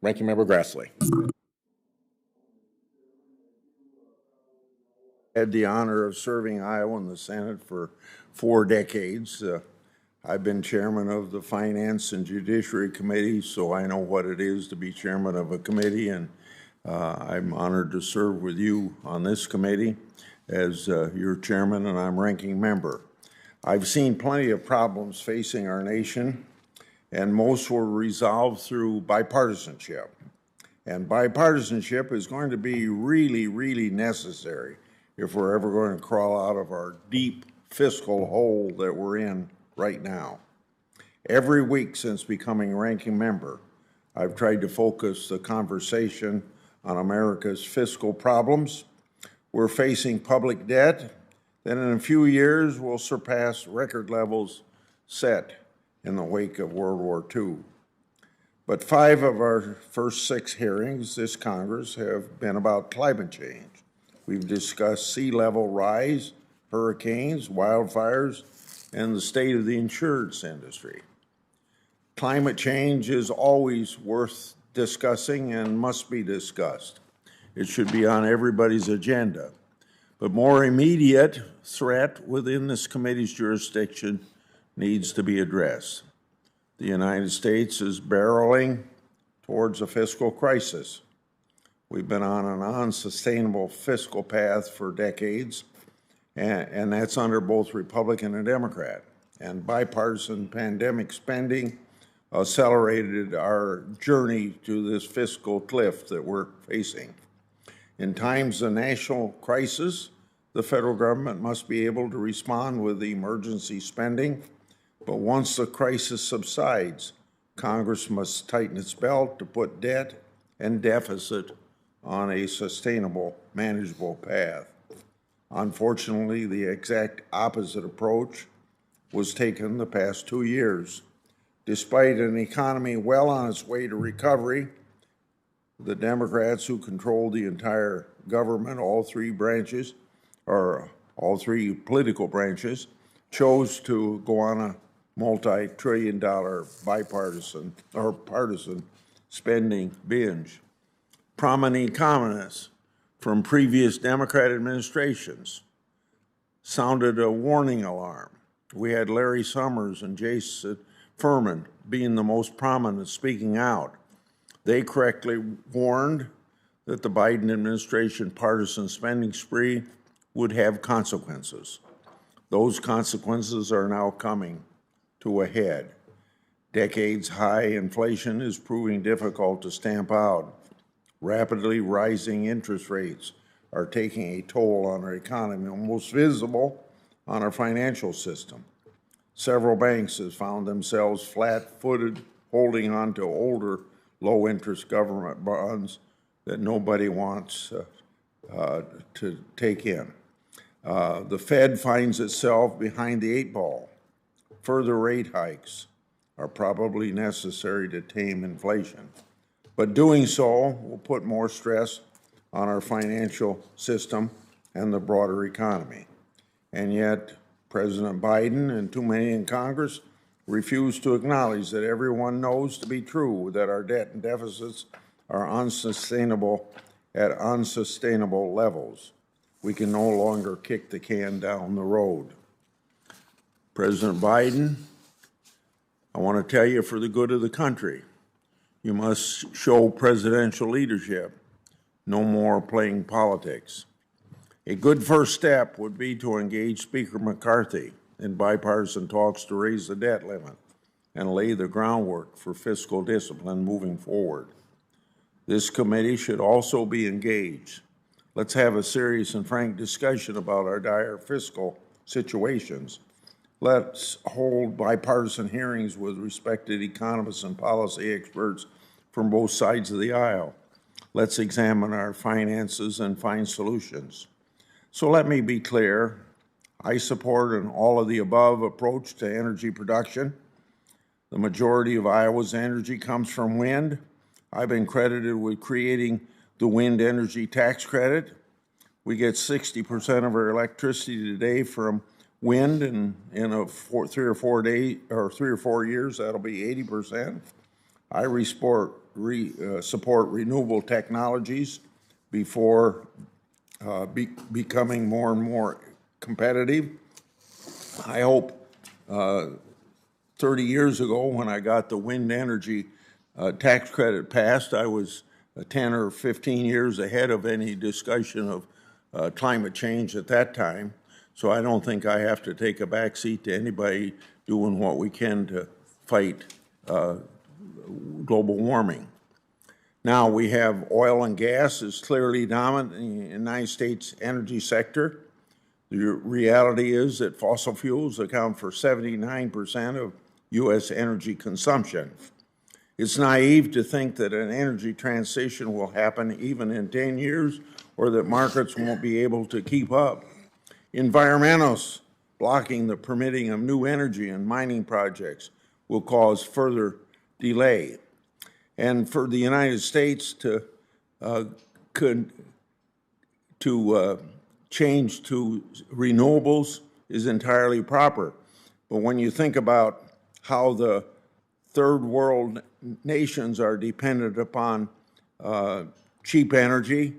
Ranking Member Grassley. Had the honor of serving Iowa in the Senate for 4 decades. I've been chairman of the Finance and Judiciary Committee, so I know what it is to be chairman of a committee, and I'm honored to serve with you on this committee as your chairman, and I'm ranking member. I've seen plenty of problems facing our nation, and most were resolved through bipartisanship. And bipartisanship is going to be really, really necessary if we're ever going to crawl out of our deep fiscal hole that we're in right now. Every week since becoming ranking member, I've tried to focus the conversation on America's fiscal problems. We're facing public debt that in a few years will surpass record levels set in the wake of World War II. But 5 of our first 6 hearings this Congress have been about climate change. We've discussed sea level rise, hurricanes, wildfires, and the state of the insurance industry. Climate change is always worth discussing and must be discussed. It should be on everybody's agenda. But more immediate threat within this committee's jurisdiction needs to be addressed. The United States is barreling towards a fiscal crisis. We've been on an unsustainable fiscal path for decades, and that's under both Republican and Democrat. And bipartisan pandemic spending accelerated our journey to this fiscal cliff that we're facing. In times of national crisis, the federal government must be able to respond with emergency spending. But once the crisis subsides, Congress must tighten its belt to put debt and deficit on a sustainable, manageable path. Unfortunately, the exact opposite approach was taken the past 2 years. Despite an economy well on its way to recovery, the Democrats who control the entire government, all 3 branches, or all 3 political branches, chose to go on a multi-trillion-dollar bipartisan or partisan spending binge. Prominent economists from previous Democrat administrations sounded a warning alarm. We had Larry Summers and Jason Furman being the most prominent speaking out. They correctly warned that the Biden administration partisan spending spree would have consequences. Those consequences are now coming to a head. Decades-high inflation is proving difficult to stamp out. Rapidly rising interest rates are taking a toll on our economy, most visible on our financial system. Several banks have found themselves flat-footed, holding on to older, low-interest government bonds that nobody wants to take in. The Fed finds itself behind the 8 ball. Further rate hikes are probably necessary to tame inflation, but doing so will put more stress on our financial system and the broader economy. And yet, President Biden and too many in Congress refuse to acknowledge that everyone knows to be true that our debt and deficits are unsustainable at unsustainable levels. We can no longer kick the can down the road. President Biden, I want to tell you, for the good of the country, you must show presidential leadership, no more playing politics. A good first step would be to engage Speaker McCarthy in bipartisan talks to raise the debt limit and lay the groundwork for fiscal discipline moving forward. This committee should also be engaged. Let's have a serious and frank discussion about our dire fiscal situations. Let's hold bipartisan hearings with respected economists and policy experts from both sides of the aisle. Let's examine our finances and find solutions. So let me be clear. I support an all-of-the-above approach to energy production. The majority of Iowa's energy comes from wind. I've been credited with creating the wind energy tax credit. We get 60% of our electricity today from wind, and in 3 or 4 years, that'll be 80%. I support renewable technologies before becoming more and more competitive. I hope 30 years ago when I got the wind energy tax credit passed, I was 10 or 15 years ahead of any discussion of climate change at that time. So I don't think I have to take a backseat to anybody doing what we can to fight global warming. Now we have oil and gas is clearly dominant in the United States energy sector. The reality is that fossil fuels account for 79% of U.S. energy consumption. It's naive to think that an energy transition will happen even in 10 years or that markets won't be able to keep up. Environmentalists blocking the permitting of new energy and mining projects will cause further delay. And for the United States to change to renewables is entirely proper. But when you think about how the third world nations are dependent upon cheap energy,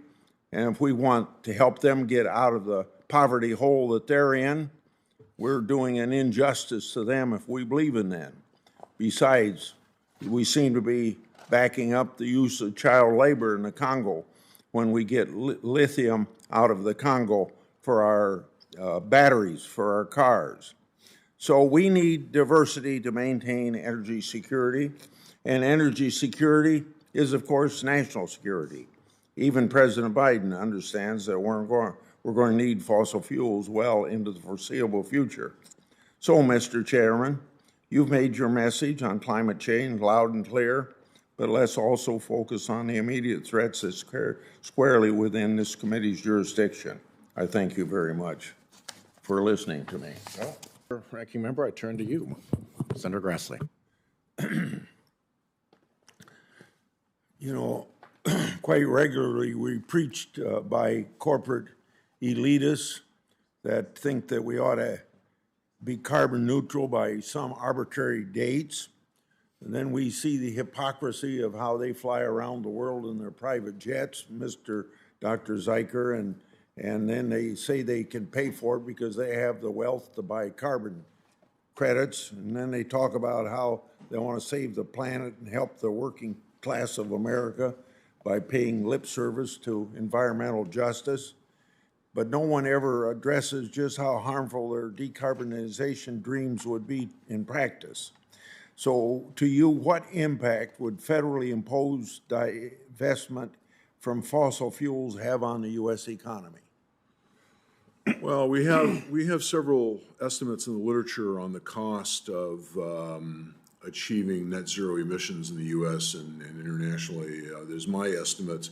and if we want to help them get out of the poverty hole that they're in, we're doing an injustice to them if we believe in that. Besides, we seem to be backing up the use of child labor in the Congo when we get lithium out of the Congo for our batteries, for our cars. So we need diversity to maintain energy security, and energy security is, of course, national security. Even President Biden understands that we're going to need fossil fuels well into the foreseeable future. So, Mr. Chairman, you've made your message on climate change loud and clear, but let's also focus on the immediate threats that's squarely within this committee's jurisdiction. I thank you very much for listening to me. Well, Ranking Member, I turn to you, Senator Grassley. You know, quite regularly we preached by corporate elitists that think that we ought to be carbon neutral by some arbitrary dates. And then we see the hypocrisy of how they fly around the world in their private jets, Dr. Zeiker, and then they say they can pay for it because they have the wealth to buy carbon credits. And then they talk about how they want to save the planet and help the working class of America by paying lip service to environmental justice. But no one ever addresses just how harmful their decarbonization dreams would be in practice. So to you, what impact would federally imposed divestment from fossil fuels have on the U.S. economy? Well, we have several estimates in the literature on the cost of achieving net zero emissions in the U.S. and internationally. There's my estimate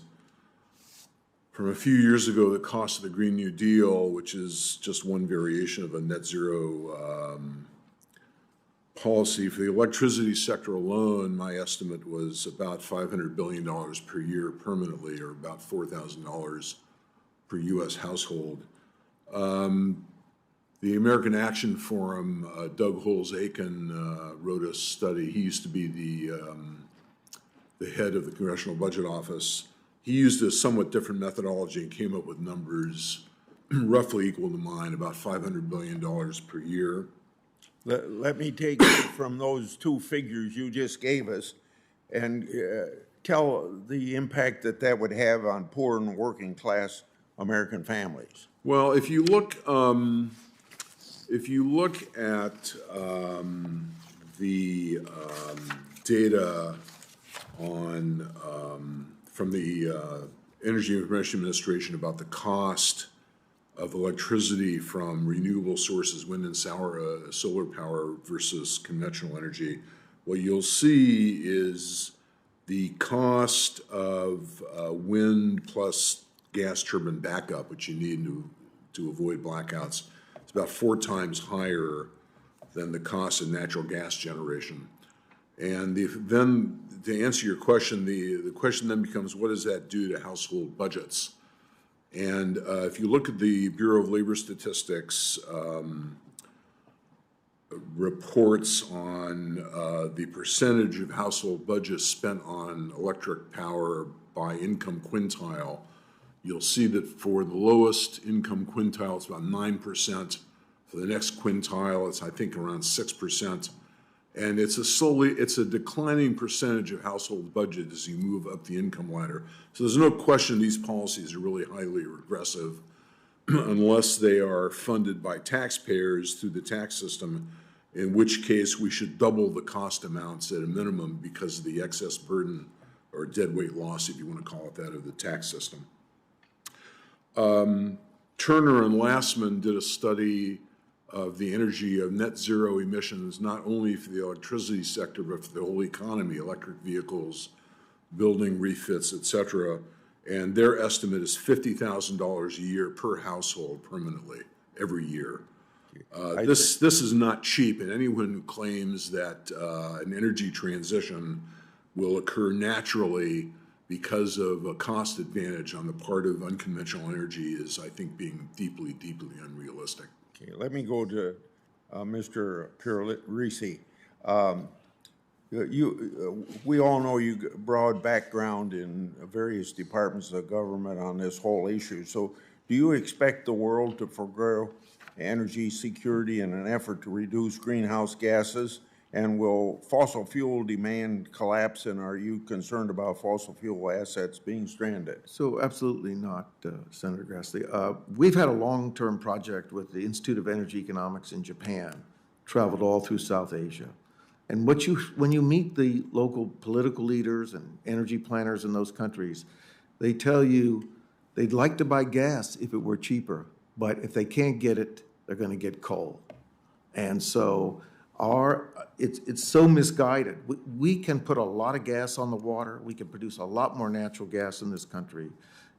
from a few years ago, the cost of the Green New Deal, which is just one variation of a net zero policy. For the electricity sector alone, my estimate was about $500 billion per year permanently, or about $4,000 per U.S. household. The American Action Forum, Doug Holes-Aiken wrote a study. He used to be the head of the Congressional Budget Office. He used a somewhat different methodology and came up with numbers roughly equal to mine, about $500 billion per year. Let me take it from those two figures you just gave us and tell the impact that would have on poor and working class American families. Well, if you look at the data from the Energy Information Administration about the cost of electricity from renewable sources, wind and solar power versus conventional energy, what you'll see is the cost of wind plus gas turbine backup, which you need to avoid blackouts, is about 4 times higher than the cost of natural gas generation. And then to answer your question, the question then becomes, what does that do to household budgets? And if you look at the Bureau of Labor Statistics, reports on the percentage of household budgets spent on electric power by income quintile, you'll see that for the lowest income quintile, it's about 9%. For the next quintile, it's, I think, around 6%. And it's a declining percentage of household budget as you move up the income ladder. So there's no question these policies are really highly regressive unless they are funded by taxpayers through the tax system, in which case we should double the cost amounts at a minimum because of the excess burden or deadweight loss, if you want to call it that, of the tax system. Turner and Lastman did a study of the energy of net zero emissions, not only for the electricity sector, but for the whole economy, electric vehicles, building refits, et cetera. And their estimate is $50,000 a year per household permanently every year. This is not cheap, and anyone who claims that an energy transition will occur naturally because of a cost advantage on the part of unconventional energy is, I think, being deeply, deeply unrealistic. Okay, let me go to Mr. Pierisi. We all know you got a broad background in various departments of government on this whole issue. So do you expect the world to forego energy security in an effort to reduce greenhouse gases? And will fossil fuel demand collapse, and are you concerned about fossil fuel assets being stranded? So absolutely not, Senator Grassley. We've had a long-term project with the Institute of Energy Economics in Japan, traveled all through South Asia. And when you meet the local political leaders and energy planners in those countries, they tell you they'd like to buy gas if it were cheaper, but if they can't get it, they're going to get coal. And so it's so misguided. We can put a lot of gas on the water. We can produce a lot more natural gas in this country.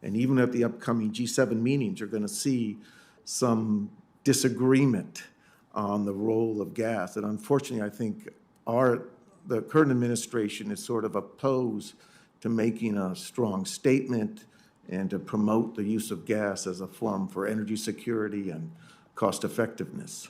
And even at the upcoming G7 meetings, you're going to see some disagreement on the role of gas. And unfortunately, I think the current administration is sort of opposed to making a strong statement and to promote the use of gas as a form for energy security and cost effectiveness.